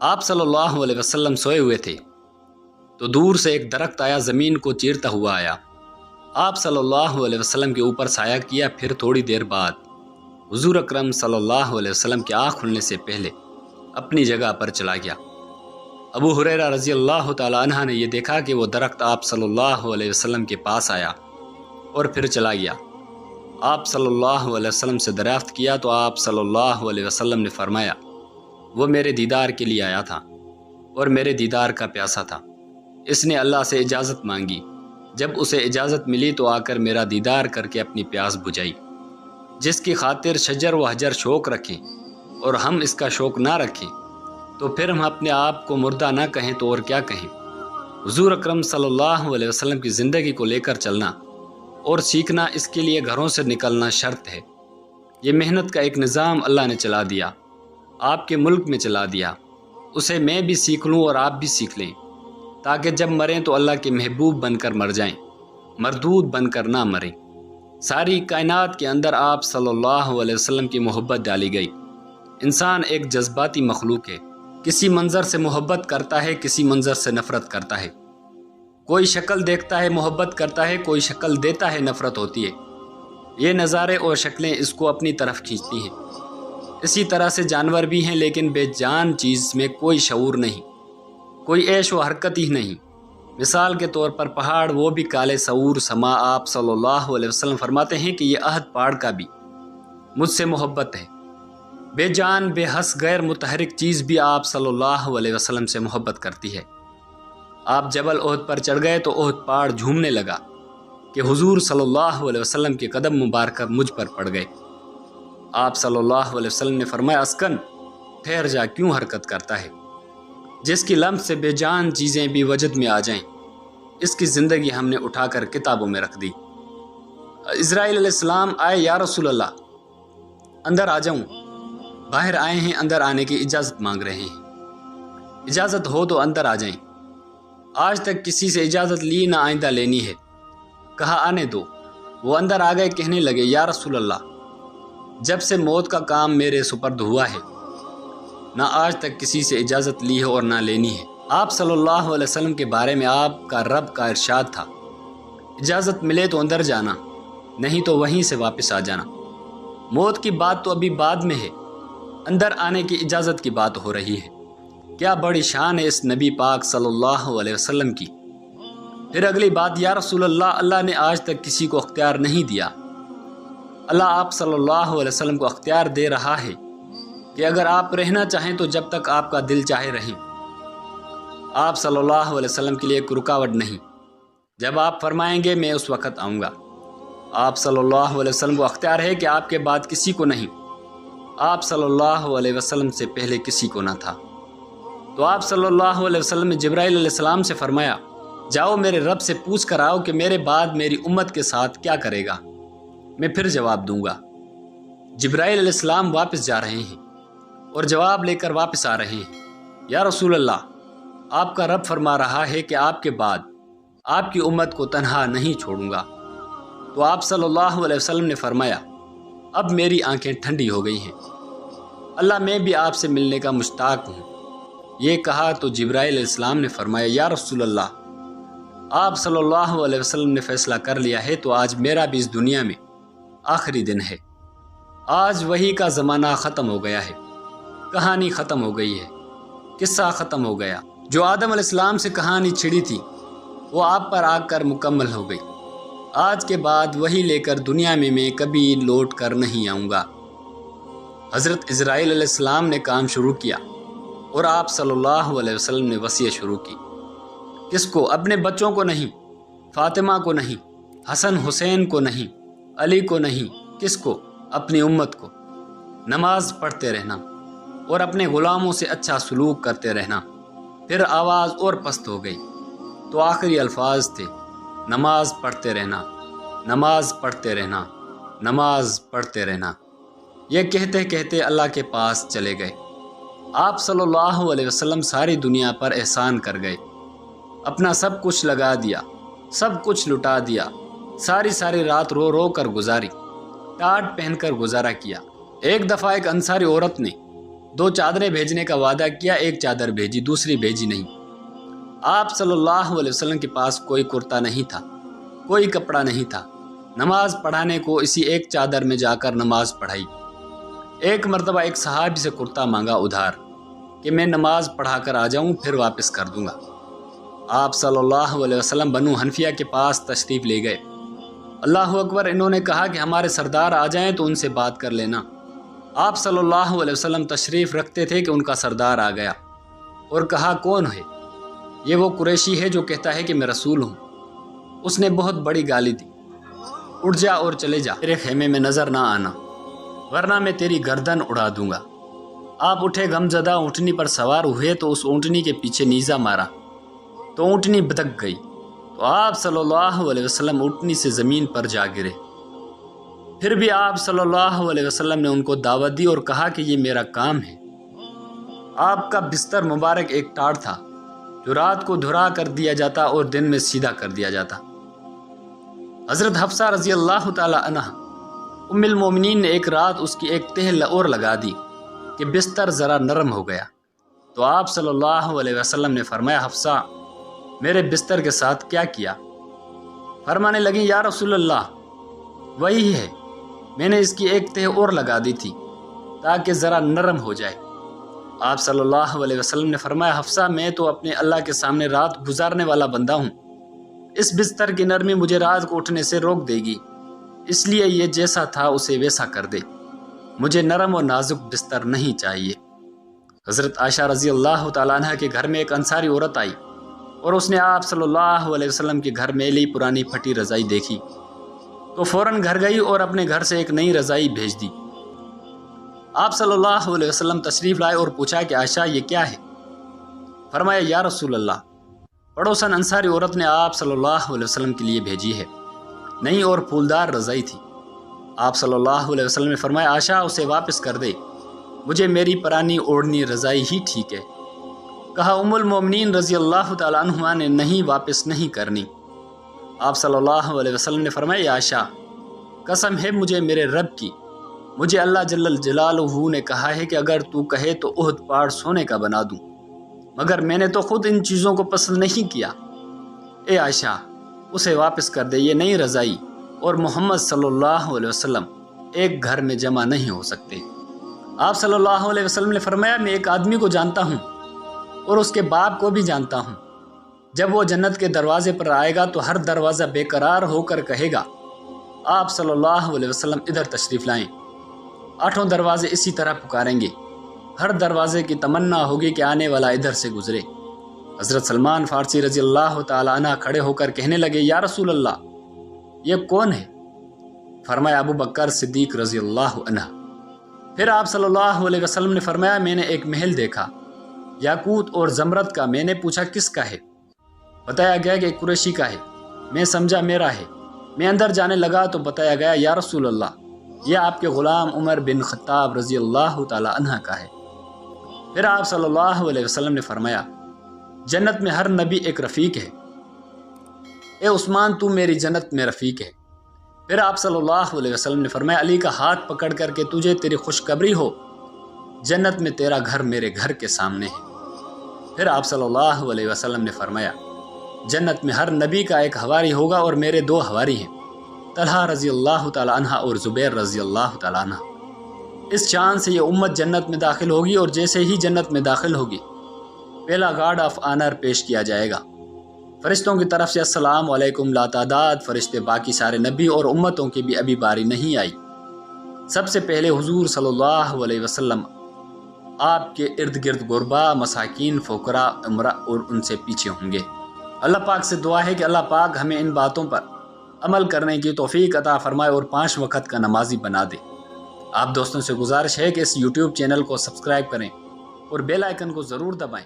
آپ صلی اللہ علیہ وسلم سوئے ہوئے تھے تو دور سے ایک درخت آیا، زمین کو چیرتا ہوا آیا، آپ صلی اللہ علیہ وسلم کے اوپر سایہ کیا، پھر تھوڑی دیر بعد حضور اکرم صلی اللہ علیہ وسلم کی آنکھ کھلنے سے پہلے اپنی جگہ پر چلا گیا۔ ابو ہریرہ رضی اللہ تعالیٰ عنہ نے یہ دیکھا کہ وہ درخت آپ صلی اللہ علیہ وسلم کے پاس آیا اور پھر چلا گیا۔ آپ صلی اللہ علیہ وسلم سے دریافت کیا تو آپ صلی اللہ علیہ وسلم نے فرمایا، وہ میرے دیدار کے لیے آیا تھا اور میرے دیدار کا پیاسا تھا، اس نے اللہ سے اجازت مانگی، جب اسے اجازت ملی تو آ کر میرا دیدار کر کے اپنی پیاس بجھائی۔ جس کی خاطر شجر و حجر شوق رکھیں اور ہم اس کا شوق نہ رکھیں تو پھر ہم اپنے آپ کو مردہ نہ کہیں تو اور کیا کہیں۔ حضور اکرم صلی اللہ علیہ وسلم کی زندگی کو لے کر چلنا اور سیکھنا، اس کے لیے گھروں سے نکلنا شرط ہے۔ یہ محنت کا ایک نظام اللہ نے چلا دیا، آپ کے ملک میں چلا دیا، اسے میں بھی سیکھ لوں اور آپ بھی سیکھ لیں، تاکہ جب مریں تو اللہ کے محبوب بن کر مر جائیں، مردود بن کر نہ مریں۔ ساری کائنات کے اندر آپ صلی اللہ علیہ وسلم کی محبت ڈالی گئی۔ انسان ایک جذباتی مخلوق ہے، کسی منظر سے محبت کرتا ہے، کسی منظر سے نفرت کرتا ہے۔ کوئی شکل دیکھتا ہے محبت کرتا ہے، کوئی شکل دیتا ہے نفرت ہوتی ہے۔ یہ نظارے اور شکلیں اس کو اپنی طرف کھینچتی ہیں۔ اسی طرح سے جانور بھی ہیں، لیکن بے جان چیز میں کوئی شعور نہیں، کوئی عیش و حرکت ہی نہیں۔ مثال کے طور پر پہاڑ، وہ بھی کالے سعور سما۔ آپ صلی اللہ علیہ وسلم فرماتے ہیں کہ یہ عہد پہاڑ کا بھی مجھ سے محبت ہے۔ بے جان، بے حس، غیر متحرک چیز بھی آپ صلی اللہ علیہ وسلم سے محبت کرتی ہے۔ آپ جبل احد پر چڑھ گئے تو احد پہاڑ جھومنے لگا کہ حضور صلی اللہ علیہ وسلم کے قدم مبارکہ مجھ پر پڑ گئے۔ آپ صلی اللہ علیہ وسلم نے فرمایا، اسکن، ٹھہر جا، کیوں حرکت کرتا ہے؟ جس کی لمح سے بے جان چیزیں بھی وجد میں آ جائیں، اس کی زندگی ہم نے اٹھا کر کتابوں میں رکھ دی۔ اسرائیل علیہ السلام آئے، یا رسول اللہ اندر آ جاؤں؟ باہر آئے ہیں، اندر آنے کی اجازت مانگ رہے ہیں۔ اجازت ہو تو اندر آ جائیں۔ آج تک کسی سے اجازت لی نہ آئندہ لینی ہے۔ کہا آنے دو، وہ اندر آ گئے، کہنے لگے، یا رسول اللہ جب سے موت کا کام میرے سپرد ہوا ہے، نہ آج تک کسی سے اجازت لی ہے اور نہ لینی ہے۔ آپ صلی اللہ علیہ وسلم کے بارے میں آپ کا رب کا ارشاد تھا، اجازت ملے تو اندر جانا، نہیں تو وہیں سے واپس آ جانا۔ موت کی بات تو ابھی بعد میں ہے، اندر آنے کی اجازت کی بات ہو رہی ہے۔ کیا بڑی شان ہے اس نبی پاک صلی اللہ علیہ وسلم کی۔ پھر اگلی بات، یا رسول اللہ اللہ نے آج تک کسی کو اختیار نہیں دیا، اللہ آپ صلی اللہ علیہ وسلم کو اختیار دے رہا ہے کہ اگر آپ رہنا چاہیں تو جب تک آپ کا دل چاہے رہیں۔ آپ صلی اللہ علیہ وسلم کے لیے کوئی رکاوٹ نہیں، جب آپ فرمائیں گے میں اس وقت آؤں گا۔ آپ صلی اللہ علیہ وسلم کو اختیار ہے کہ آپ کے بعد کسی کو نہیں، آپ صلی اللہ علیہ وسلم سے پہلے کسی کو نہ تھا۔ تو آپ صلی اللہ علیہ وسلم نے جبرائیل علیہ السلام سے فرمایا، جاؤ میرے رب سے پوچھ کر آؤ کہ میرے بعد میری امت کے ساتھ کیا کرے گا، میں پھر جواب دوں گا۔ جبرائیل علیہ السلام واپس جا رہے ہیں اور جواب لے کر واپس آ رہے ہیں، یا رسول اللہ آپ کا رب فرما رہا ہے کہ آپ کے بعد آپ کی امت کو تنہا نہیں چھوڑوں گا۔ تو آپ صلی اللہ علیہ وسلم نے فرمایا، اب میری آنکھیں ٹھنڈی ہو گئی ہیں، اللہ میں بھی آپ سے ملنے کا مشتاق ہوں۔ یہ کہا تو جبرائیل علیہ السلام نے فرمایا، یا رسول اللہ آپ صلی اللہ علیہ وسلم نے فیصلہ کر لیا ہے تو آج میرا بھی اس دنیا میں آخری دن ہے۔ آج وحی کا زمانہ ختم ہو گیا ہے، کہانی ختم ہو گئی ہے، قصہ ختم ہو گیا۔ جو آدم علیہ السلام سے کہانی چھڑی تھی وہ آپ پر آ کر مکمل ہو گئی۔ آج کے بعد وحی لے کر دنیا میں کبھی لوٹ کر نہیں آؤں گا۔ حضرت اسرائیل علیہ السلام نے کام شروع کیا اور آپ صلی اللہ علیہ وسلم نے وصیت شروع کی۔ کس کو؟ اپنے بچوں کو نہیں، فاطمہ کو نہیں، حسن حسین کو نہیں، علی کو نہیں، کس کو؟ اپنی امت کو۔ نماز پڑھتے رہنا اور اپنے غلاموں سے اچھا سلوک کرتے رہنا۔ پھر آواز اور پست ہو گئی تو آخری الفاظ تھے، نماز پڑھتے رہنا، نماز پڑھتے رہنا، نماز پڑھتے رہنا۔ یہ کہتے کہتے اللہ کے پاس چلے گئے۔ آپ صلی اللہ علیہ وسلم ساری دنیا پر احسان کر گئے، اپنا سب کچھ لگا دیا، سب کچھ لٹا دیا، ساری رات رو رو کر گزاری، ٹاٹ پہن کر گزارا کیا۔ ایک دفعہ ایک انصاری عورت نے 2 चादरें भेजने का वादा किया, एक चादर भेजी, दूसरी भेजी नहीं। आप सल्लल्लाहु अलैहि वसल्लम के पास कोई कुर्ता नहीं था, कोई कपड़ा नहीं था। नमाज पढ़ाने को इसी एक चादर में जाकर नमाज पढ़ाई। एक मरतबा एक सहाबी से कुर्ता मांगा उधार कि मैं नमाज पढ़ा कर आ जाऊँ, फिर वापस कर दूंगा। आप सल्लल्लाहु अलैहि वसल्लम बनु हनफिया के पास तशरीफ़ ले गए। अल्लाह अकबर, इन्होंने कहा कि हमारे सरदार आ जाएं तो उनसे बात कर लेना। आप सल्लल्लाहु अलैहि वसल्लम तशरीफ़ रखते थे कि उनका सरदार आ गया और कहा, कौन है? ये वो कुरैशी है जो कहता है कि मैं रसूल हूँ। उसने बहुत बड़ी गाली दी, उठ जा और चले जा, मेरे खेमे में नज़र ना आना, वरना मैं तेरी गर्दन उड़ा दूंगा। आप उठे, गमज़दा ऊँटनी पर सवार हुए तो उस ऊँटनी के पीछे नीज़ा मारा तो ऊँटनी भटक गई। तो आप सल्लल्लाहु अलैहि वसल्लम ऊँटनी से ज़मीन पर जा गिरे। फिर भी आप सल्लल्लाहु अलैहि वसल्लम ने उनको दावत दी और कहा कि ये मेरा काम है। आपका बिस्तर मुबारक एक टाड़ था जो रात को धुरा कर दिया जाता और दिन में सीधा कर दिया जाता। हज़रत हफ्सा रज़ी अल्लाह ताला अन्हा उम्मुल मोमिनीन ने एक रात उसकी एक तह और लगा दी कि बिस्तर ज़रा नरम हो गया। तो आप सल्लल्लाहु अलैहि वसल्लम ने फरमाया, हफ्सा मेरे बिस्तर के साथ क्या किया? फरमाने लगी, या रसूल अल्लाह, वही है, मैंने इसकी एक तह और लगा दी थी ताकि ज़रा नरम हो जाए। आप सल्लल्लाहु अलैहि वसल्लम ने फरमाया, हफ्सा मैं तो अपने अल्लाह के सामने रात गुजारने वाला बंदा हूँ। इस बिस्तर की नरमी मुझे रात को उठने से रोक देगी, इसलिए ये जैसा था उसे वैसा कर दे। मुझे नरम और नाजुक बिस्तर नहीं चाहिए। हज़रत आयशा रज़ी अल्लाह ताला अन्हा के घर में एक अंसारी औरत आई और उसने आप सल्लल्लाहु अलैहि वसल्लम के घर मेली पुरानी फटी रज़ाई देखी तो फ़ौरन घर गई और अपने घर से एक नई रज़ाई भेज दी। आप सल्लल्लाहु अलैहि वसल्लम तशरीफ़ लाए और पूछा कि आयशा ये क्या है? फरमाया, या रसूल अल्लाह, पड़ोसन अंसारी औरत ने आप सल्लल्लाहु अलैहि वसल्लम के लिए भेजी है। नई और फूलदार रज़ाई थी। आप सल्लल्लाहु अलैहि वसल्लम ने फरमाया, आयशा उसे वापस कर दे, मुझे मेरी पुरानी ओढ़नी रज़ाई ही ठीक है। कहा, उम्मुल मोमिनीन रज़ी अल्लाह ताला अन्हा ने नहीं, वापस नहीं करनी। आप सल्लल्लाहु अलैहि वसल्लम ने फरमाया, आयशा कसम है मुझे मेरे रब की, मुझे अल्लाह जल्ल जलालुहू ने कहा है कि अगर तू कहे तो उहद पहाड़ सोने का बना दूं, मगर मैंने तो खुद इन चीज़ों को पसंद नहीं किया। ए आयशा उसे वापस कर दे, ये नई रज़ाई और मोहम्मद सल्लल्लाहु अलैहि वसल्लम एक घर में जमा नहीं हो सकते। आप सल्लल्लाहु अलैहि वसल्लम ने फरमाया, मैं एक आदमी को जानता हूँ और उसके बाप को भी जानता हूँ। जब वो जन्नत के दरवाजे पर आएगा तो हर दरवाज़ा बेकरार होकर कहेगा, आप सल्लल्लाहु अलैहि वसल्लम इधर तशरीफ़ लाएं। 8 दरवाजे इसी तरह पुकारेंगे, हर दरवाजे की तमन्ना होगी कि आने वाला इधर से गुजरे। हज़रत सलमान फ़ारसी रज़ी अल्लाह ताला अन्हु खड़े होकर कहने लगे, या रसूल अल्लाह, ये कौन है? फरमाया, अबू बकर सिद्दीक़ रज़ी अल्लाह अन्हु। फिर आप सल्लल्लाहु अलैहि वसल्लम ने फरमाया, मैंने एक महल देखा याकूत और ज़मरद का। मैंने पूछा किसका है? बताया गया कि कुरैशी का है। मैं समझा मेरा है। मैं अंदर जाने लगा तो बताया गया, या रसूल अल्लाह, यह आपके ग़ुलाम उमर बिन ख़त्ताब रज़ी अल्लाह ताला अन्हु का है। फिर आप सल्लल्लाहु अलैहि वसल्लम ने फरमाया, जन्नत में हर नबी एक रफ़ीक है। ए उस्मान, तू मेरी जन्नत में रफ़ीक है। फिर आप सल्लल्लाहु अलैहि वसल्लम ने फरमाया, अली का हाथ पकड़ करके तुझे तेरी खुशखबरी हो, जन्नत में तेरा घर मेरे घर के सामने है। फिर आप सल्लल्लाहु अलैहि वसल्लम ने फरमाया, जन्नत में हर नबी का एक हवारी होगा और मेरे 2 हवारी हैं, तलहा रज़ी अल्लाह ताला अन्हा और ज़ुबैर रज़ी अल्लाह ताला अन्हा। इस चाँद से ये उम्मत जन्नत में दाखिल होगी और जैसे ही जन्नत में दाखिल होगी पहला गार्ड ऑफ ऑनर पेश किया जाएगा। फरिश्तों की तरफ से अस्सलाम वालेकुम, लातादाद फरिश्ते, बाकी सारे नबी और उम्मतों की भी अभी बारी नहीं आई। सबसे पहले हुजूर सल्लल्लाहु अलैहि वसल्लम आपके इर्द गिर्द गुरबा, मसाकीन, फ़ुकरा, उमरा और उनसे पीछे होंगे। अल्लाह पाक से दुआ है कि अल्लाह पाक हमें इन बातों पर अमल करने की तौफीक अता फरमाए और 5 वक़्त का नमाजी बना दे। आप दोस्तों से गुजारिश है कि इस YouTube चैनल को सब्सक्राइब करें और बेल आइकन को ज़रूर दबाएं